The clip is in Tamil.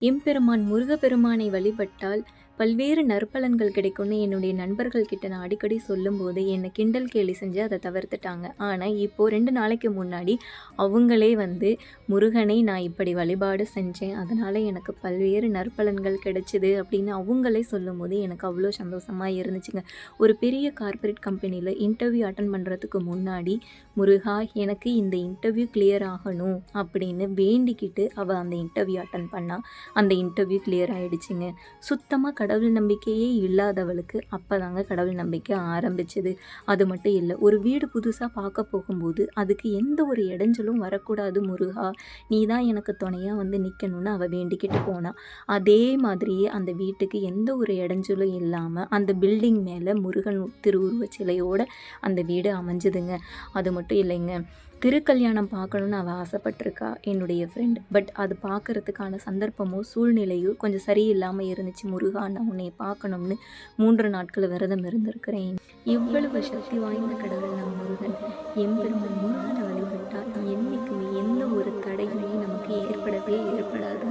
எம்பெருமான் முருகப்பெருமானை வழிபட்டால் பல்வேறு நற்பலன்கள் கிடைக்கும்னு என்னுடைய நண்பர்கள் கிட்ட நான் அடிக்கடி சொல்லும்போது என்னை கிண்டல் கேலி செஞ்சு அதை தவிர்த்துட்டாங்க. ஆனால் இப்போது 2 நாளைக்கு முன்னாடி அவங்களே முருகனை நான் இப்படி வழிபாடு செஞ்சேன், அதனால் எனக்கு பல்வேறு நற்பலன்கள் கிடைச்சிது அப்படின்னு அவங்களே சொல்லும்போது எனக்கு அவ்வளோ சந்தோஷமாக இருந்துச்சுங்க. ஒரு பெரிய கார்ப்பரேட் கம்பெனியில் இன்டர்வியூ அட்டன் பண்ணுறதுக்கு முன்னாடி முருகா எனக்கு இந்த இன்டர்வியூ கிளியர் ஆகணும் அப்படின்னு வேண்டிக்கிட்டு அவள் அந்த இன்டர்வியூ அட்டன் பண்ணால் அந்த இன்டர்வியூ கிளியர் ஆகிடுச்சிங்க. சுத்தமாக கடவுள் நம்பிக்கையே இல்லாதவளுக்கு அப்போ தாங்க கடவுள் நம்பிக்கை ஆரம்பிச்சது. அது மட்டும் இல்லை, ஒரு வீடு புதுசாக பார்க்க போகும்போது அதுக்கு எந்த ஒரு இடைஞ்சலும் வரக்கூடாது முருகா, நீ தான் எனக்கு துணையாக நிற்கணும்னு அவள் வேண்டிக்கிட்டு போனாள். அதே மாதிரியே அந்த வீட்டுக்கு எந்த ஒரு இடைஞ்சலும் இல்லாமல் அந்த பில்டிங் மேலே முருகன் திருவுருவச் சிலையோடு அந்த வீடு அமைஞ்சுதுங்க. அது மட்டும் இல்லைங்க, திருக்கல்யாணம் பார்க்கணுன்னு அவள் ஆசைப்பட்டிருக்கா என்னுடைய ஃப்ரெண்ட். பட் அது பார்க்குறதுக்கான சந்தர்ப்பமோ சூழ்நிலையோ கொஞ்சம் சரியில்லாமல் இருந்துச்சு. முருகா நான் உன்னை பார்க்கணும்னு 3 நாட்கள் விரதம் இருந்திருக்கிறேன். இவ்வளவு சக்தி வாய்ந்த கடவுள் நம் முருகன். எம்பெருமான் முருகனை வழிபட்டால் என்றைக்குமே எந்த ஒரு தடையுமே நமக்கு ஏற்படவே ஏற்படாது.